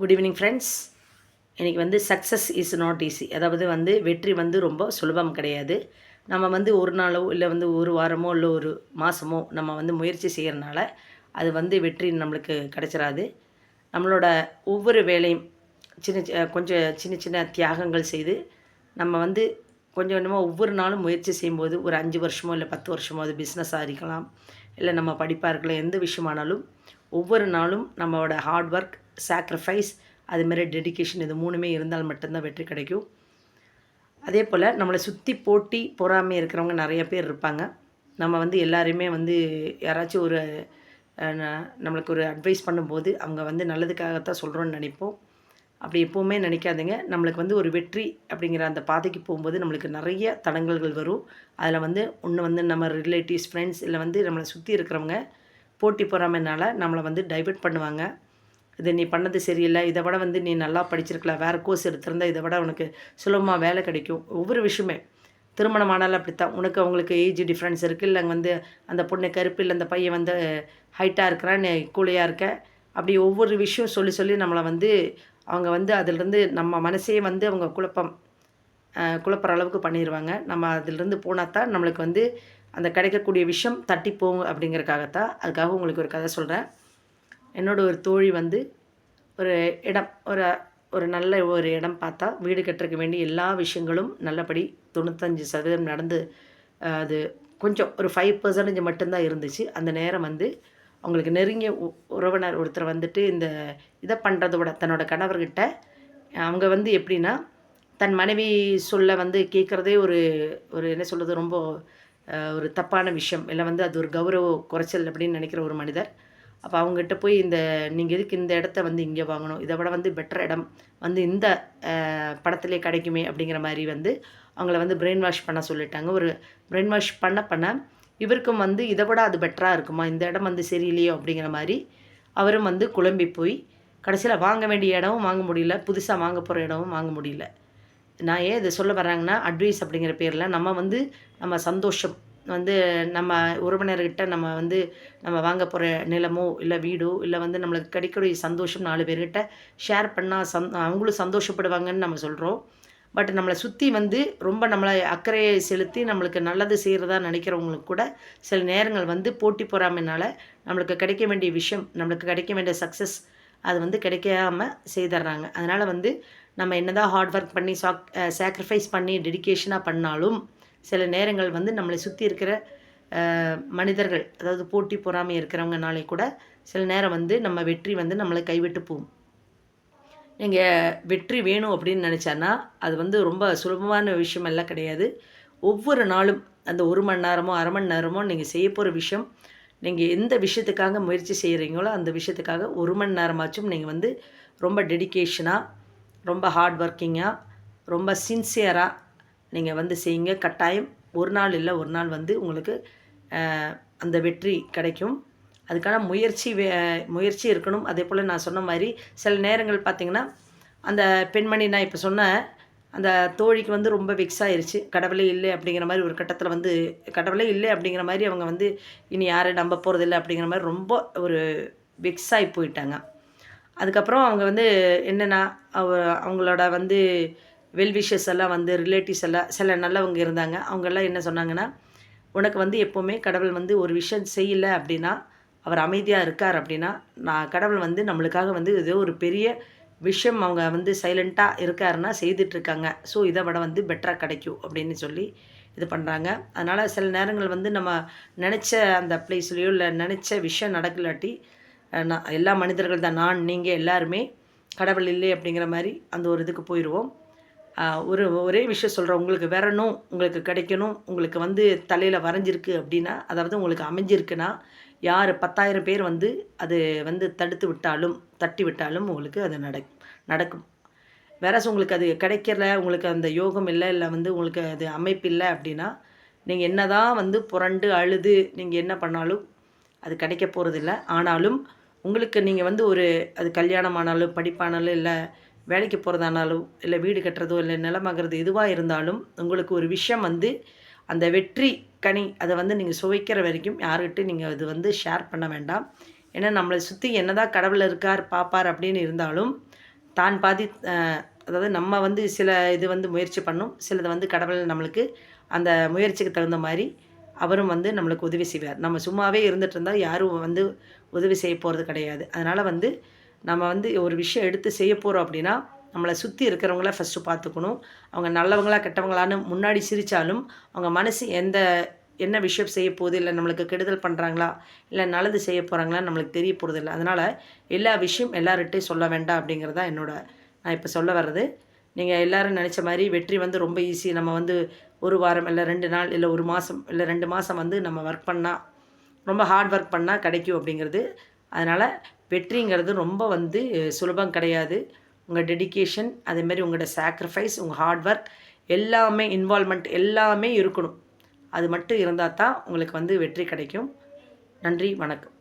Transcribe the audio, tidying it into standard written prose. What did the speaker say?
Good evening friends. இன்றைக்கி வந்து success is not easy. அதாவது வந்து வெற்றி வந்து ரொம்ப சுலபம் கிடையாது. நம்ம வந்து ஒரு நாளோ இல்லை வந்து ஒரு வாரமோ இல்லை ஒரு மாதமோ நம்ம வந்து முயற்சி செய்கிறனால அது வந்து வெற்றி நம்மளுக்கு கிடைச்சிராது. நம்மளோட ஒவ்வொரு வேலையும் கொஞ்சம் சின்ன சின்ன தியாகங்கள் செய்து நம்ம வந்து கொஞ்சம் கொஞ்சமாக ஒவ்வொரு நாளும் முயற்சி செய்யும்போது ஒரு 5 வருஷமோ இல்லை 10 வருஷமோ அது பிஸ்னஸாக இருக்கலாம், இல்லை நம்ம படிப்பாக இருக்கலாம், எந்த விஷயமானாலும் ஒவ்வொரு நாளும் நம்மளோட ஹார்ட் ஒர்க், சாக்ரிஃபைஸ், அதுமாரி டெடிகேஷன் இது 3மே இருந்தால் மட்டும்தான் வெற்றி கிடைக்கும். அதே போல் நம்மளை சுற்றி போட்டி பொறாமை இருக்கிறவங்க நிறைய பேர் இருப்பாங்க. நம்ம வந்து எல்லாரையுமே வந்து யாராச்சும் ஒரு நம்மளுக்கு ஒரு அட்வைஸ் பண்ணும்போது அவங்க வந்து நல்லதுக்காகத்தான் சொல்கிறோன்னு நினைப்போம். அப்படி எப்போவுமே நினைக்காதீங்க. நம்மளுக்கு வந்து ஒரு வெற்றி அப்படிங்கிற அந்த பாதைக்கு போகும்போது நம்மளுக்கு நிறைய தடங்கல்கள் வரும். அதில் வந்து ஒன்று வந்து நம்ம ரிலேட்டிவ்ஸ், ஃப்ரெண்ட்ஸ் இல்லை வந்து நம்மளை சுற்றி இருக்கிறவங்க போட்டி பொறாமைனால நம்மளை வந்து டைவர்ட் பண்ணுவாங்க. இது நீ பண்ணது சரியில்லை, இதை விட வந்து நீ நல்லா படிச்சிருக்கலாம், வேறு கோர்ஸ் எடுத்திருந்தா இதை விட உனக்கு சுலபமாக வேலை கிடைக்கும். ஒவ்வொரு விஷயமே திருமணம் ஆனாலும் அப்படித்தான். உனக்கு அவங்களுக்கு ஏஜ் டிஃப்ரென்ஸ் இருக்குது, இல்லை வந்து அந்த பொண்ணு கருப்பு, இல்லை அந்த பையன் வந்து ஹைட்டாக இருக்கிறான், நீ கூலியாக இருக்க. அப்படி ஒவ்வொரு விஷயம் சொல்லி சொல்லி நம்மளை வந்து அவங்க வந்து அதிலிருந்து நம்ம மனசையே வந்து அவங்க குழப்புற அளவுக்கு பண்ணிடுவாங்க. நம்ம அதிலிருந்து போனால் தான் நம்மளுக்கு வந்து அந்த கிடைக்கக்கூடிய விஷயம் தட்டி போகும் அப்படிங்கிறக்காகத்தான். அதுக்காக உங்களுக்கு ஒரு கதை சொல்கிறேன். என்னோட ஒரு தோழி வந்து ஒரு இடம் ஒரு ஒரு நல்ல ஒரு இடம் பார்த்தா வீடு கட்டுறதுக்கு வேண்டிய எல்லா விஷயங்களும் நல்லபடி 95% நடந்து அது கொஞ்சம் ஒரு 5% மட்டும்தான் இருந்துச்சு. அந்த நேரம் வந்து அவங்களுக்கு நெருங்கிய உறவினர் ஒருத்தர் வந்துட்டு இந்த இதை பண்ணுறத விட தன்னோட கணவர்கிட்ட அவங்க வந்து எப்படின்னா, தன் மனைவி சொல்ல வந்து கேட்குறதே ஒரு ஒரு என்ன சொல்கிறது, ரொம்ப ஒரு தப்பான விஷயம், இல்லை வந்து அது ஒரு கௌரவ குறைச்சல் அப்படின்னு நினைக்கிற ஒரு மனிதர். அப்போ அவங்ககிட்ட போய் நீங்கள் எதுக்கு இந்த இடத்த வந்து இங்கே வாங்கணும், இதை விட வந்து பெட்டர் இடம் வந்து இந்த படத்திலே கிடைக்குமே அப்படிங்கிற மாதிரி வந்து அவங்கள வந்து பிரெயின் வாஷ் பண்ண சொல்லிட்டாங்க. ஒரு பிரெயின் வாஷ் பண்ண இவருக்கும் வந்து இதை விட அது பெட்டராக இருக்குமா, இந்த இடம் வந்து சரியில்லையோ அப்படிங்கிற மாதிரி அவரும் வந்து குழம்பி போய் கடைசியில் வாங்க வேண்டிய இடமும் வாங்க முடியல, புதுசாக வாங்க போகிற இடமும் வாங்க முடியல. நான் ஏன் இதை சொல்ல வர்றாங்கன்னா, அட்வைஸ் அப்படிங்கிற பேரில் நம்ம சந்தோஷம் வந்து நம்ம உறவினர்கிட்ட நம்ம வாங்க போகிற நிலமோ இல்லை வீடோ இல்லை வந்து நம்மளுக்கு கிடைக்கக்கூடிய சந்தோஷம் 4 பேர்கிட்ட ஷேர் பண்ணால் அவங்களும் சந்தோஷப்படுவாங்கன்னு நம்ம சொல்கிறோம். பட் நம்மளை சுற்றி வந்து ரொம்ப நம்மளை அக்கறையை செலுத்தி நம்மளுக்கு நல்லது செய்கிறதா நினைக்கிறவங்களுக்கு கூட சில நேரங்கள் வந்து போட்டி பொறாமைனால நம்மளுக்கு கிடைக்க வேண்டிய விஷயம், நம்மளுக்கு கிடைக்க வேண்டிய சக்ஸஸ் அது வந்து கிடைக்காம செய்துடுறாங்க. அதனால் வந்து நம்ம என்னதான் ஹார்ட் ஒர்க் பண்ணி சாக்ரிஃபைஸ் பண்ணி டெடிகேஷனாக பண்ணாலும் சில நேரங்கள் வந்து நம்மளை சுற்றி இருக்கிற மனிதர்கள், அதாவது போட்டி பொறாமை இருக்கிறவங்கனாலே கூட சில நேரம் வந்து நம்ம வெற்றி வந்து நம்மளை கைவிட்டு போகும். நீங்கள் வெற்றி வேணும் அப்படின்னு நினச்சான்னா அது வந்து ரொம்ப சுலபமான விஷயமெல்லாம் கிடையாது. ஒவ்வொரு நாளும் அந்த 1 மணி நேரமோ 1/2 மணி நேரமோ நீங்கள் செய்ய போகிற விஷயம், நீங்கள் எந்த விஷயத்துக்காக முயற்சி செய்கிறீங்களோ அந்த விஷயத்துக்காக 1 மணி நேரமாச்சும் நீங்கள் வந்து ரொம்ப டெடிகேஷனாக, ரொம்ப ஹார்ட் ஒர்க்கிங்காக, ரொம்ப சின்சியராக நீங்கள் வந்து செய்யுங்க. கட்டாயம் ஒரு நாள் இல்லை ஒரு நாள் வந்து உங்களுக்கு அந்த வெற்றி கிடைக்கும். அதுக்கான முயற்சி இருக்கணும். அதே போல் நான் சொன்ன மாதிரி சில நேரங்கள் பார்த்திங்கன்னா, அந்த பெண்மணி நான் இப்போ சொன்ன அந்த தோழிக்கு வந்து ரொம்ப வெக்ஸ் ஆயிருச்சு. கடவுளே இல்லை அப்படிங்கிற மாதிரி ஒரு கட்டத்தில் வந்து கடவுளே இல்லை அப்படிங்கிற மாதிரி அவங்க வந்து இனி யாரையும் நம்ப போகிறதில்ல அப்படிங்கிற மாதிரி ரொம்ப ஒரு வெக்ஸ் ஆகி போயிட்டாங்க. அதுக்கப்புறம் அவங்க வந்து என்னென்னா, அவங்களோட வந்து வெல்விஷர்ஸ் எல்லாம் வந்து ரிலேட்டிவ்ஸ் எல்லாம் சில நல்லவங்க இருந்தாங்க. அவங்கெல்லாம் என்ன சொன்னாங்கன்னா, உனக்கு வந்து எப்போவுமே கடவுள் வந்து ஒரு விஷயம் செய்யல அப்படின்னா, அவர் அமைதியாக இருக்கார் அப்படின்னா, கடவுள் வந்து நம்மளுக்காக வந்து ஏதோ ஒரு பெரிய விஷயம் அவங்க வந்து சைலண்ட்டாக இருக்காருன்னா செய்துட்ருக்காங்க. ஸோ இதை விட வந்து பெட்டராக கிடைக்கும் அப்படின்னு சொல்லி இது பண்ணுறாங்க. அதனால் சில நேரங்கள் வந்து நம்ம நினச்ச அந்த ப்ளேஸ்லேயோ இல்லை நினச்ச விஷயம் நடக்கலாட்டி எல்லா மனிதர்கள் தான், நீங்கள் எல்லாருமே கடவுள் இல்லை அப்படிங்கிற மாதிரி அந்த ஒரு இதுக்கு போயிடுவோம். ஒரே விஷயம் சொல்கிறேன், உங்களுக்கு வரணும், உங்களுக்கு கிடைக்கணும், உங்களுக்கு வந்து தலையில் வரைஞ்சிருக்கு அப்படின்னா, அதாவது உங்களுக்கு அமைஞ்சிருக்குன்னா, யார் 10,000 பேர் வந்து அது வந்து தட்டி விட்டாலும் உங்களுக்கு அது நடக்கும். உங்களுக்கு அது கிடைக்கல, உங்களுக்கு அந்த யோகம் இல்லை, இல்லை வந்து உங்களுக்கு அது அமைப்பு இல்லை அப்படின்னா, நீங்கள் என்ன தான் வந்து புரண்டு அழுது நீங்கள் என்ன பண்ணாலும் அது கிடைக்க போகிறதில்ல. ஆனாலும் உங்களுக்கு நீங்கள் வந்து அது கல்யாணம் ஆனாலும், படிப்பானாலும், இல்லை வேலைக்கு போகிறதானாலும், இல்லை வீடு கட்டுறதோ, இல்லை நிலமாகிறது எதுவாக இருந்தாலும் உங்களுக்கு ஒரு விஷயம் வந்து அந்த வெற்றி கனி அதை வந்து நீங்கள் சுவைக்கிற வரைக்கும் யாருக்கிட்டையும் நீங்கள் அது வந்து ஷேர் பண்ண வேண்டாம். ஏன்னா நம்மளை சுற்றி என்னதான் கடவுள் இருக்கார், பார்ப்பார் அப்படின்னு இருந்தாலும் தான் பாதி அதாவது நம்ம வந்து சில இது வந்து முயற்சி பண்ணும். சிலது வந்து கடவுள் நம்மளுக்கு அந்த முயற்சிக்கு தகுந்த மாரி அவரும் வந்து நம்மளுக்கு உதவி செய்வார். நம்ம சும்மாவே இருந்துட்டு இருந்தா யாரும் வந்து உதவி செய்ய போறது கிடையாது. அதனால வந்து நம்ம வந்து ஒரு விஷயம் எடுத்து செய்ய போறோம் அப்படின்னா, நம்மள சுத்தி இருக்கிறவங்கள ஃபர்ஸ்ட்டு பார்த்துக்கணும். அவங்க நல்லவங்களா, கெட்டவங்களான்னு முன்னாடி சிரிச்சாலும், அவங்க மனசு என்ன விஷயம் செய்ய போகுது, இல்ல நம்மளுக்கு கெடுதல் பண்றாங்களா, இல்ல நல்லது செய்ய போறாங்களான்னு நம்மளுக்கு தெரிய போறதில்ல. அதனால எல்லா விஷயம் எல்லார்ட்டயும் சொல்ல வேண்டாம் அப்படிங்கிறது தான் நான் இப்ப சொல்ல வர்றது. நீங்க எல்லாரும் நெனச்ச மாரி வெற்றி வந்து ரொம்ப ஈஸி. நம்ம வந்து 1 வாரம், இல்ல 2 நாள், இல்ல 1 மாசம், இல்ல 2 மாசம் வந்து நம்ம ஒர்க் பண்ணா, ரொம்ப ஹார்ட் ஒர்க் பண்ணா கிடைக்கும் அப்படிங்கிறது. அதனால வெற்றிங்கிறது ரொம்ப வந்து சுலபம் கிடையாது. உங்க டெடிகேஷன், அதேமாரி உங்களோட சாக்ரிஃபைஸ், உங்க ஹார்ட் ஒர்க் எல்லாமே இன்வால்வ்மென்ட் எல்லாமே இருக்கணும். அது மட்டும் இருந்தா தான் உங்களுக்கு வந்து வெற்றி கிடைக்கும். நன்றி, வணக்கம்.